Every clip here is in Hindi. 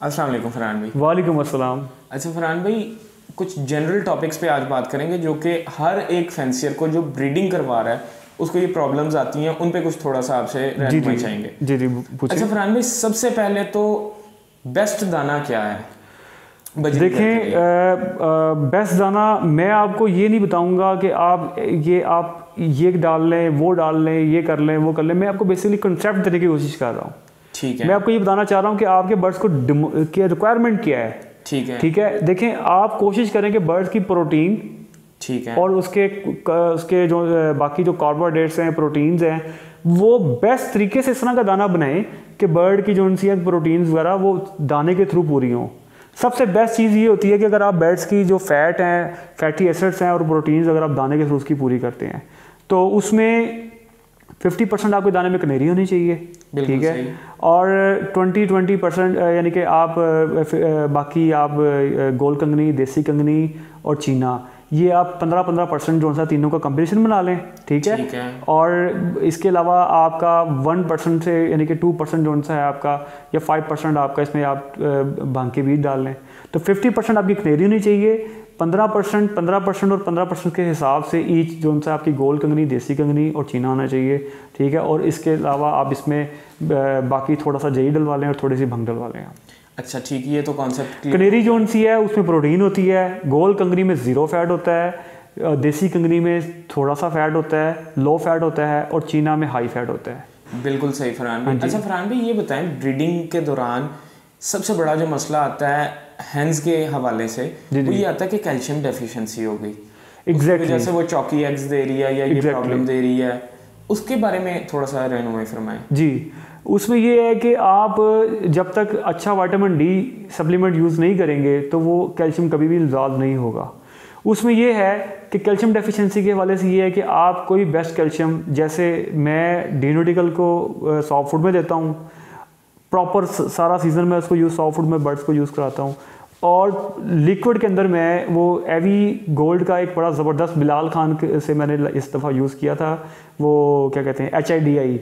अस्सलाम वालेकुम फरहान भाई। वालेकुम अस्सलाम। अच्छा फरहान भाई, कुछ जनरल टॉपिक्स पे आज बात करेंगे जो कि हर एक फैंसियर को जो ब्रीडिंग करवा रहा है उसको ये प्रॉब्लम्स आती हैं, उन पे कुछ थोड़ा सा आपसे रहनुमाई चाहेंगे। जी जी पूछिए। अच्छा फरहान भाई, सबसे पहले तो बेस्ट दाना क्या है? देखें, बेस्ट दाना मैं आपको ये नहीं बताऊंगा कि आप ये डाल लें, वो डाल लें, ये कर लें, वो कर लें। मैं आपको बेसिकली कंसेप्ट देने की कोशिश कर रहा हूँ। ठीक है। मैं आपको ये बताना चाह रहा हूँ कि आपके बर्ड्स को की रिक्वायरमेंट क्या है। ठीक है। देखें, आप कोशिश करें कि बर्ड्स की प्रोटीन, ठीक है, और उसके जो बाकी जो कार्बोहाइड्रेट्स हैं, प्रोटीन्स हैं, वो बेस्ट तरीके से इस तरह का दाना बनाएं कि बर्ड की जो उनसी प्रोटीन्स वगैरह वो दाने के थ्रू पूरी हों। सबसे बेस्ट चीज़ ये होती है कि अगर आप बर्ड्स की जो फैट हैं, फैटी एसिड्स हैं और प्रोटीन्स अगर आप दाने के थ्रू उसकी पूरी करते हैं तो उसमें 50% आपके दाने में कनेरी होनी चाहिए। ठीक है। और 20% यानी कि आप बाकी आप गोल कंगनी, देसी कंगनी और चीना, ये आप 15% जो सा तीनों का कम्बिनेशन बना लें। ठीक है। और इसके अलावा आपका 1% से यानी कि 2% जो सा है आपका, या 5% आपका इसमें आप भांग के बीज डाल लें तो 50% आपकी कनेरी होनी चाहिए। 15% और 15% के हिसाब से ईच जो सा आपकी गोल कंगनी, देसी कंगनी और चीना होना चाहिए। ठीक है। और इसके अलावा आप इसमें बाकी थोड़ा सा जई डलवा लें और थोड़ी सी भंग डलवा लें। अच्छा ठीक, ये तो कॉन्सेप्ट। कनेरी जोन सी है उसमें प्रोटीन होती है, गोल कंगनी में 0 फैट होता है, देसी कंगनी में थोड़ा सा फैट होता है, लो फैट होता है, और चीना में हाई फैट होता है। बिल्कुल सही फरहान भाई। अच्छा फरहान भाई, ये बताएं, ब्रीडिंग के दौरान सबसे बड़ा जो मसला आता है हैंस के हवाले से, वो ये आता है कि कैल्शियम डेफिशिएंसी हो गई। एग्जैक्टली। जैसे वो चौकी एग्स दे रही है या ये प्रॉब्लम दे रही है, उसके बारे में थोड़ा सा रहनुमाई फरमाएं। जी, उसमें ये है कि आप जब तक अच्छा विटामिन डी सप्लीमेंट यूज़ नहीं करेंगे तो वो कैल्शियम कभी भी रिजॉल्व नहीं होगा। उसमें ये है कि कैल्शियम डेफिशिएंसी के हवाले से ये है कि आप कोई बेस्ट कैल्शियम, जैसे मैं डीनोटिकल को सॉफ्ट फूड में देता हूँ, प्रॉपर सारा सीज़न में उसको सॉफ्ट फूड में बर्ड्स को यूज़ कराता हूँ। और लिक्विड के अंदर मैं वो एवी गोल्ड का एक बड़ा ज़बरदस्त बिलाल खान से मैंने इस दफ़ा यूज़ किया था, वो क्या कहते हैं HIDI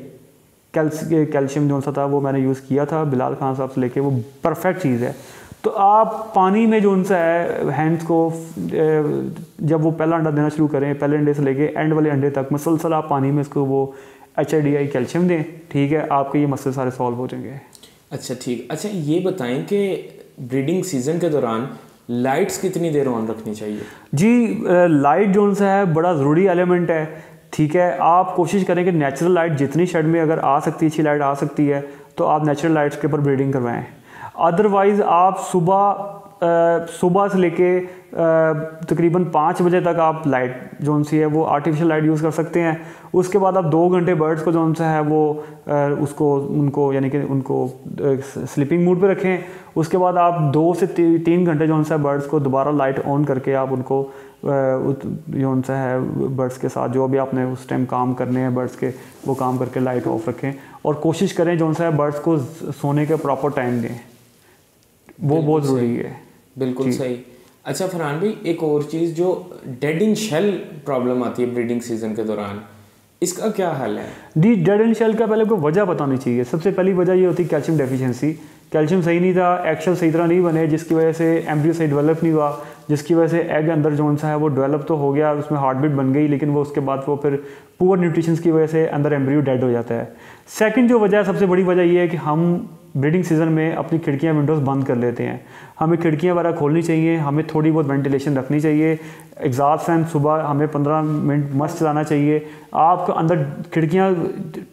कैल्शियम जो सा था वो मैंने यूज़ किया था बिलाल खान साहब से लेके। वो परफेक्ट चीज़ है। तो आप पानी में जो उनसा है हैंड्स को जब वो पहला अंडा देना शुरू करें, पहले अंडे से लेके एंड वाले अंडे तक मुसलसल आप पानी में इसको वो HIDI कैल्शियम दें। ठीक है। आपके ये मसले सारे सॉल्व हो जाएंगे। अच्छा ठीक। अच्छा ये बताएं कि ब्रीडिंग सीजन के दौरान लाइट्स कितनी देर ऑन रखनी चाहिए? जी, लाइट जो सा है बड़ा ज़रूरी एलिमेंट है। ठीक है। आप कोशिश करें कि नेचुरल लाइट जितनी शेड में अगर आ सकती है, अच्छी लाइट आ सकती है तो आप नेचुरल लाइट्स के ऊपर ब्रीडिंग करवाएं। अदरवाइज़ आप सुबह से लेके तकरीबन 5 बजे तक आप लाइट जो सी है वो आर्टिफिशियल लाइट यूज़ कर सकते हैं। उसके बाद आप 2 घंटे बर्ड्स को जो सा है वो उनको यानी कि उनको स्लीपिंग मूड पे रखें। उसके बाद आप 2 से 3 घंटे जो सा बर्ड्स को दोबारा लाइट ऑन करके आप उनको जो सा है बर्ड्स के साथ जो भी आपने उस टाइम काम करने हैं बर्ड्स के, वो काम करके लाइट ऑफ रखें। और कोशिश करें जो सा है बर्ड्स को सोने के प्रॉपर टाइम दें, वो बहुत ज़रूरी है। बिल्कुल सही। अच्छा फरहान भाई, एक और चीज़ जो डेड इन शेल प्रॉब्लम आती है ब्रीडिंग सीजन के दौरान, इसका क्या हल है? डी डेड इन शेल का पहले कोई वजह बतानी चाहिए। सबसे पहली वजह ये होती है कैल्शियम डेफिशिएंसी। कैल्शियम सही नहीं था, एक्शेल सही तरह नहीं बने, जिसकी वजह से एम्ब्रियो सही डेवलप नहीं हुआ, जिसकी वजह से एग अंदर जो सा है वो डेवलप तो हो गया, उसमें हार्ट बीट बन गई, लेकिन वो उसके बाद वो फिर पुअर न्यूट्रिशन की वजह से अंदर एम्ब्रियो डेड हो जाता है। सेकंड जो वजह है, सबसे बड़ी वजह ये है कि हम ब्रीडिंग सीज़न में अपनी खिड़कियां विंडोज़ बंद कर लेते हैं। हमें खिड़कियां वगैरह खोलनी चाहिए, हमें थोड़ी बहुत वेंटिलेशन रखनी चाहिए। एग्जॉस्ट फैन सुबह हमें 15 मिनट मस्त चलाना चाहिए। आपका अंदर खिड़कियां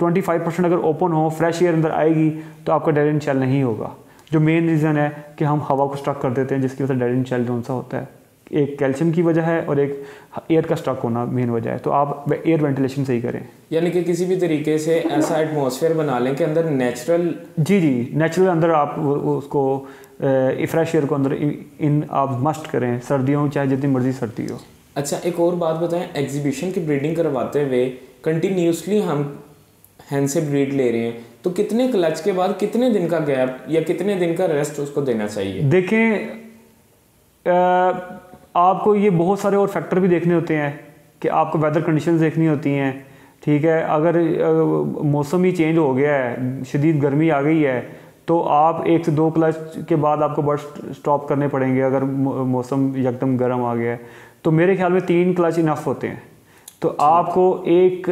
25% अगर ओपन हो, फ्रेश एयर अंदर आएगी तो आपका डेड एंड शेल नहीं होगा। जो मेन रीज़न है कि हम हवा को स्टक कर देते हैं, जिसकी वजह से डेड एंड शेल जो सा होता है, एक कैल्शियम की वजह है और एक एयर का स्टक होना मेन वजह है। तो आप एयर वेंटिलेशन सही करें, यानी कि किसी भी तरीके से ऐसा एटमॉस्फेयर बना लें कि अंदर नेचुरल नेचुरल अंदर आप उसको फ्रेश एयर को अंदर इन आप मस्ट करें, सर्दियों चाहे जितनी मर्जी सर्दी हो। अच्छा एक और बात बताएं, एग्जीबिशन की ब्रीडिंग करवाते हुए कंटिन्यूसली हम हैंड से ब्रीड ले रहे हैं तो कितने क्लच के बाद कितने दिन का गैप या कितने दिन का रेस्ट उसको देना चाहिए? देखें, आपको ये बहुत सारे और फैक्टर भी देखने होते हैं कि आपको वेदर कंडीशंस देखनी होती हैं। ठीक है। अगर मौसम ही चेंज हो गया है, शदीद गर्मी आ गई है, तो आप 1 से 2 क्लच के बाद आपको बर्ड स्टॉप करने पड़ेंगे अगर मौसम एकदम गर्म आ गया है। तो मेरे ख्याल में 3 क्लच इनफ होते हैं। तो आपको एक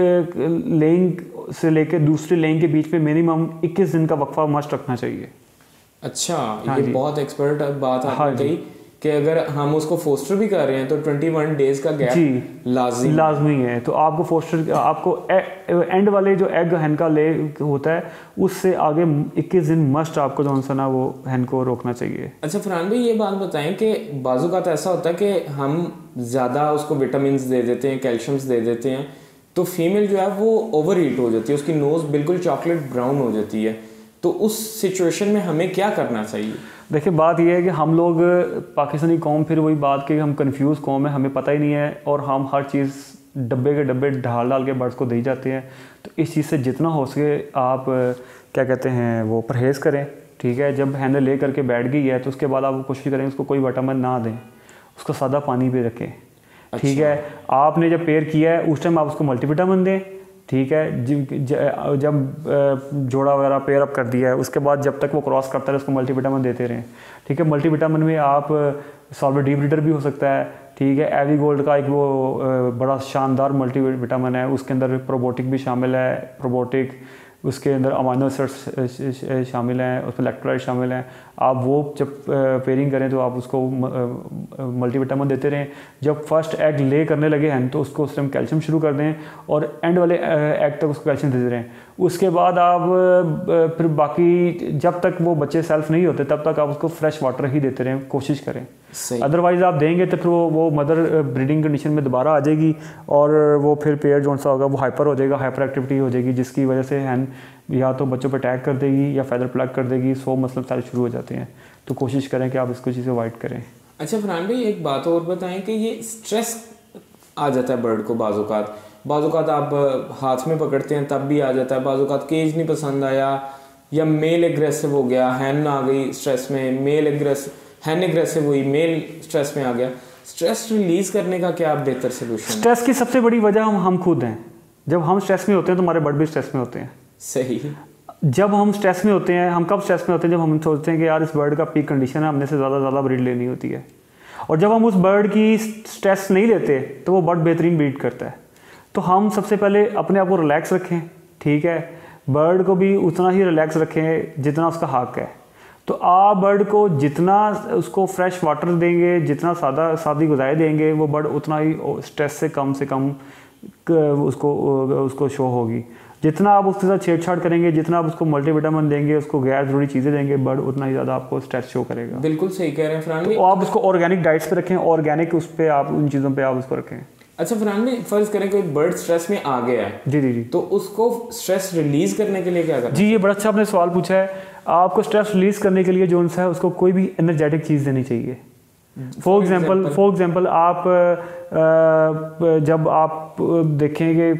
लेइंग से लेकर दूसरी लेइंग के बीच में मिनिमम 21 दिन का वक्फा मस्ट रखना चाहिए। अच्छा, ये बहुत एक्सपर्ट बात आपने कही कि अगर हम उसको फोस्टर भी कर रहे हैं तो 21 डेज का गैप लाजमी है। तो आपको फोस्टर, आपको एंड वाले जो एग हैन का ले होता है उससे आगे 21 दिन मस्ट आपको जो सा ना वो हैन को रोकना चाहिए। अच्छा फरहान भाई, ये बात बताएं कि बाजू का तो ऐसा होता है कि हम ज़्यादा उसको विटामिन दे देते हैं, कैल्शियम्स दे देते हैं, तो फीमेल जो है वो ओवर हीट हो जाती है, उसकी नोज़ बिल्कुल चॉकलेट ब्राउन हो जाती है। तो उस सिचुएशन में हमें क्या करना चाहिए? देखिए बात यह है कि हम लोग पाकिस्तानी कौम, फिर वही बात कि हम कंफ्यूज कौम है, हमें पता ही नहीं है और हम हर चीज़ डब्बे के डब्बे डाल के बर्ड्स को दे जाते हैं। तो इस चीज़ से जितना हो सके आप क्या कहते हैं वो परहेज़ करें, ठीक है। जब हैंडल ले करके बैठ गई है तो उसके बाद आप कोशिश करें उसको कोई विटामिन ना दें, उसको सादा पानी पे रखें, ठीक है। आपने जब पेयर किया है उस टाइम आप उसको मल्टीविटामिन दें, ठीक है। जब जोड़ा वगैरह पेयर अप कर दिया है उसके बाद जब तक वो क्रॉस करता है उसको मल्टीविटामिन देते रहें, ठीक है। मल्टीविटामिन में आप सॉल्वेट डी ब्रीडर भी हो सकता है, ठीक है। एवी गोल्ड का एक वो बड़ा शानदार मल्टीविटामिन है, उसके अंदर प्रोबोटिक भी शामिल है, प्रोबोटिक उसके अंदर अमाइनो एसिड्स शामिल हैं, उसमें इलेक्ट्रोलाइट शामिल हैं। आप वो जब पेयरिंग करें तो आप उसको मल्टीविटामिन देते रहें। जब फर्स्ट एग ले करने लगे हैं तो उसको उस टाइम कैल्शियम शुरू कर दें और एंड वाले एग तक उसको कैल्शियम देते रहें। उसके बाद आप फिर बाकी जब तक वो बच्चे सेल्फ नहीं होते तब तक आप उसको फ्रेश वाटर ही देते रहें, कोशिश करें। अदरवाइज़ आप देंगे तो फिर वो मदर ब्रीडिंग कंडीशन में दोबारा आ जाएगी और वो फिर पेयर जो सा होगा वो हाइपर हो जाएगा, हाइपर एक्टिविटी हो जाएगी, जिसकी वजह से हैन या तो बच्चों पर अटैक कर देगी या फैदर प्लग कर देगी, 100 मसले सारे शुरू हो जाते हैं। तो कोशिश करें कि आप इसको चीज़ें अवॉइड करें। अच्छा फरहान भाई, एक बात और बताएं कि ये स्ट्रेस आ जाता है बर्ड को बाज़-औक़ात आप हाथ में पकड़ते हैं तब भी आ जाता है, बाज़-औक़ात केज नहीं पसंद आया या मेल एग्रेसिव हो गया, हैन आ गई स्ट्रेस में, हैन एग्रेसिव हुई, मेल स्ट्रेस में आ गया। स्ट्रेस रिलीज करने का क्या बेहतर सोल्यूशन? स्ट्रेस की सबसे बड़ी वजह हम खुद हैं। जब हम स्ट्रेस में होते हैं तो हमारे बर्ड भी स्ट्रेस में होते हैं। सही। जब हम स्ट्रेस में होते हैं, हम कब स्ट्रेस में होते हैं? जब हम सोचते हैं कि यार इस बर्ड का पीक कंडीशन है, हमने से ज़्यादा ब्रीड लेनी होती है। और जब हम उस बर्ड की स्ट्रेस नहीं लेते तो वो बर्ड बेहतरीन ब्रीड करता है। तो हम सबसे पहले अपने आप को रिलैक्स रखें, ठीक है। बर्ड को भी उतना ही रिलैक्स रखें जितना उसका हक है। तो आप बर्ड को जितना उसको फ्रेश वाटर देंगे, जितना सादी ग़िज़ाएं देंगे, वो बर्ड उतना ही स्ट्रेस से कम उसको शो होगी। जितना आप उसके साथ छेड़छाड़ करेंगे, जितना आप उसको मल्टीविटामिन देंगे, उसको गैर ज़रूरी चीज़ें देंगे, बर्ड उतना ही ज़्यादा आपको स्ट्रेस शो करेगा। बिल्कुल सही कह रहे हैं फरहान भाई। तो आप उसको ऑर्गेनिक डाइट्स पे रखें, ऑर्गेनिक उस पर आप उन चीज़ों पे आप उसको रखें। अच्छा फरहान भाई, फर्ज करें कोई बर्ड स्ट्रेस में आ गया है, जी, तो उसको स्ट्रेस रिलीज करने के लिए क्या करना? जी, ये बड़ा अच्छा आपने सवाल पूछा है। आपको स्ट्रेस रिलीज करने के लिए जो है उसको कोई भी एनर्जेटिक चीज़ देनी चाहिए। फॉर एग्जांपल आप जब आप देखेंगे,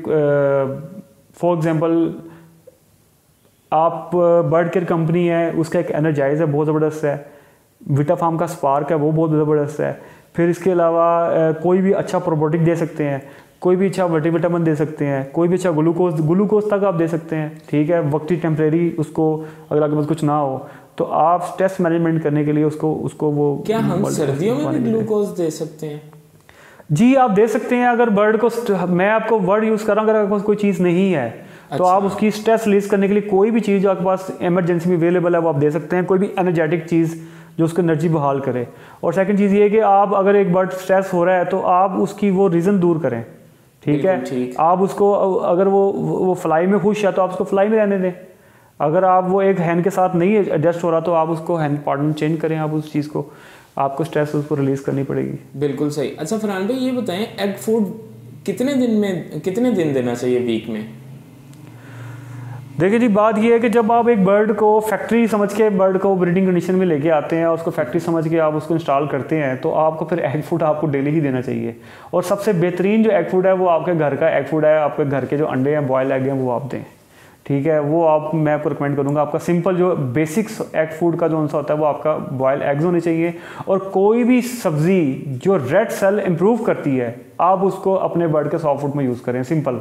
फॉर एग्जांपल आप बर्ड केयर कंपनी है, उसका एक एनर्जाइज है, बहुत ज़बरदस्त है। विटा फार्म का स्पार्क है, वो बहुत ज़बरदस्त है। फिर इसके अलावा कोई भी अच्छा प्रोबोटिक दे सकते हैं, कोई भी अच्छा मल्टीविटामिन दे सकते हैं, कोई भी अच्छा ग्लूकोज तक आप दे सकते हैं, ठीक है। वक्ती टेम्परेरी उसको अगर आपके पास कुछ ना हो तो आप स्ट्रेस मैनेजमेंट करने के लिए उसको वो क्या हम सर्दियों में भी ग्लूकोज दे सकते हैं? जी, आप दे सकते हैं। अगर बर्ड को, मैं आपको वर्ड यूज़ कर रहा हूँ, अगर आपके पास कोई चीज़ नहीं है तो आप उसकी स्ट्रेस रिलीज करने के लिए कोई भी चीज़ जो आपके पास इमरजेंसी में अवेलेबल है वो आप दे सकते हैं। कोई भी एनर्जेटिक चीज़ जो उसको एनर्जी बहाल करे। और सेकंड चीज़ ये है कि आप अगर एक बर्ड स्ट्रेस हो रहा है तो आप उसकी वो रीज़न दूर करें, ठीक है। आप उसको, अगर वो फ्लाई में खुश है तो आप उसको फ्लाई में रहने दें। अगर आप वो एक हैन के साथ नहीं एडजस्ट हो रहा तो आप उसको हैन पार्टनर चेंज करें। आप उस चीज़ को, आपको स्ट्रेस उसको रिलीज करनी पड़ेगी। बिल्कुल सही। अच्छा फरहान भाई, ये बताएं एग फूड कितने दिन देना चाहिए वीक में? देखिए जी, बात ये है कि जब आप एक बर्ड को फैक्ट्री समझ के बर्ड को ब्रीडिंग कंडीशन में लेके आते हैं और उसको फैक्ट्री समझ के आप उसको इंस्टॉल करते हैं तो आपको फिर एग फूड आपको डेली ही देना चाहिए। और सबसे बेहतरीन जो एग फूड है वो आपके घर का एग फूड है। आपके घर के जो अंडे हैं, बॉयल एग हैं, वो आप दें, ठीक है। वो मैं आपको रिकमेंड करूँगा। आपका सिंपल जो बेसिक्स एग फूड का जो होता है वो आपका बॉयल एग्स होने चाहिए। और कोई भी सब्ज़ी जो रेड सेल इम्प्रूव करती है आप उसको अपने बर्ड के सॉफ्ट फूड में यूज़ करें। सिंपल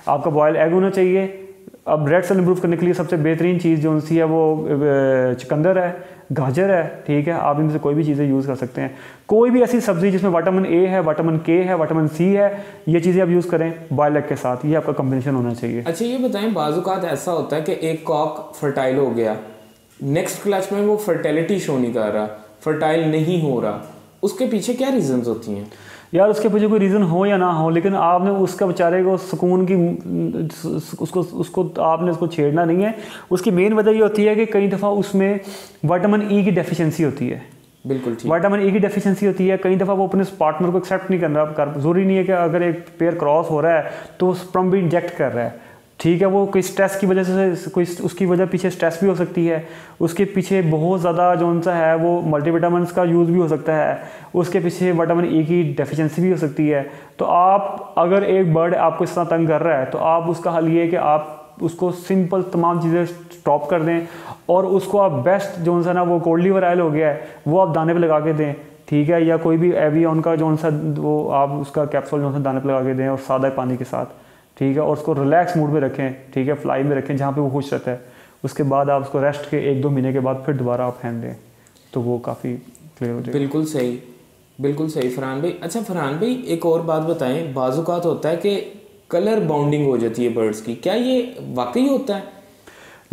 आपका बॉयल एग होना चाहिए, अब रेड सेल इंप्रूव करने के लिए सबसे बेहतरीन चीज़ जो सी है वो चुकंदर है, गाजर है, ठीक है, आप इनमें से कोई भी चीज़ें यूज़ कर सकते हैं। कोई भी ऐसी सब्ज़ी जिसमें विटामिन ए है, विटामिन के है, विटामिन सी है, ये चीज़ें आप यूज़ करें बॉयल एग के साथ, ये आपका कॉम्बिनेशन होना चाहिए। अच्छा ये बताएं, बाज़-औक़ात ऐसा होता है कि एक कॉक फर्टाइल हो गया, नेक्स्ट क्लच में वो फर्टिलिटी शो नहीं कर रहा, फर्टाइल नहीं हो रहा, उसके पीछे क्या रीजंस होती हैं? यार उसके पीछे कोई रीज़न हो या ना हो, लेकिन आपने उसका बेचारे को सुकून की उसको आपने उसको छेड़ना नहीं है। उसकी मेन वजह ये होती है कि कई दफ़ा उसमें विटामिन ई की डेफिशिएंसी होती है। बिल्कुल ठीक। विटामिन ई की डेफिशिएंसी होती है, कई दफ़ा वो अपने पार्टनर को एक्सेप्ट नहीं करना कर, ज़रूरी नहीं है कि अगर एक पेयर क्रॉस हो रहा है तो स्पर्म भी इंजेक्ट कर रहा है, ठीक है, वो कोई स्ट्रेस की वजह से, कोई उसकी वजह पीछे स्ट्रेस भी हो सकती है, उसके पीछे बहुत ज़्यादा जो सा है वो मल्टीविटामिन्स का यूज़ भी हो सकता है, उसके पीछे विटामिन ई की डेफिशिएंसी भी हो सकती है। तो आप अगर एक बर्ड आपको इस तरह तंग कर रहा है तो आप उसका हल ये है कि आप उसको सिंपल तमाम चीज़ें स्टॉप कर दें और उसको आप बेस्ट जो सा ना वो कोल्ड लीवर ऑयल हो गया है वो आप दाने पे लगा के दें, ठीक है, या कोई भी एवियन का जो सा वो आप उसका कैप्सूल जो सा दाने पे लगा के दें और सादा पानी के साथ, ठीक है, और उसको रिलैक्स मूड में रखें, ठीक है, फ्लाई में रखें जहाँ पे वो खुश रहता है। उसके बाद आप उसको रेस्ट के 1-2 महीने के बाद फिर दोबारा आप हैंड दें तो वो काफ़ी क्लियर हो जाएगा। बिल्कुल सही, बिल्कुल सही फरहान भाई। अच्छा फरहान भाई एक और बात बताएं, बाज़-औक़ात होता है कि कलर बाउंडिंग हो जाती है बर्ड्स की, क्या ये वाकई होता है?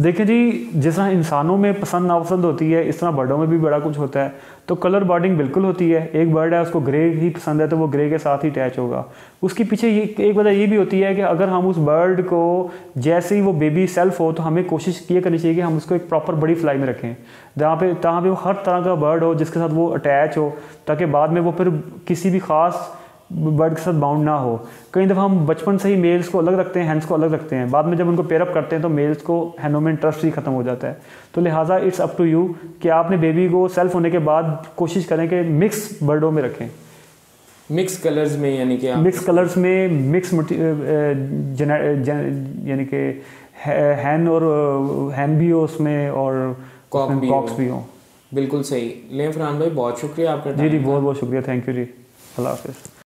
देखें जी, जिस तरह इंसानों में पसंद नापसंद होती है इस तरह बर्डों में भी बड़ा कुछ होता है। तो कलर बॉन्डिंग बिल्कुल होती है। एक बर्ड है उसको ग्रे ही पसंद है तो वो ग्रे के साथ ही अटैच होगा। उसके पीछे ये एक वजह ये भी होती है कि अगर हम उस बर्ड को जैसे ही वो बेबी सेल्फ हो तो हमें कोशिश ये करनी चाहिए कि हम उसको एक प्रॉपर बड़ी फ्लाई में रखें जहाँ पे वो हर तरह का बर्ड हो जिसके साथ वो अटैच हो, ताकि बाद में वो फिर किसी भी ख़ास बर्ड के साथ बाउंड ना हो। कई दफ़ा हम बचपन से ही मेल्स को अलग रखते हैं, हैंड्स को अलग रखते हैं, बाद में जब उनको पेयरअप करते हैं तो मेल्स को हैंडों में इंटरेस्ट ही ख़त्म हो जाता है। तो लिहाजा इट्स अप टू यू कि आपने बेबी को सेल्फ होने के बाद कोशिश करें कि मिक्स बर्डों में रखें, मिक्स कलर्स में, यानी कि मिक्स कलर्स में, मिक्स यानी कि हैन और हैन भी हो उसमें और कॉक्स भी हो। बिल्कुल सही। ले फरहान भाई बहुत शुक्रिया आपका। जी बहुत बहुत शुक्रिया, थैंक यू जी, अल्लाह हाफ़िज़।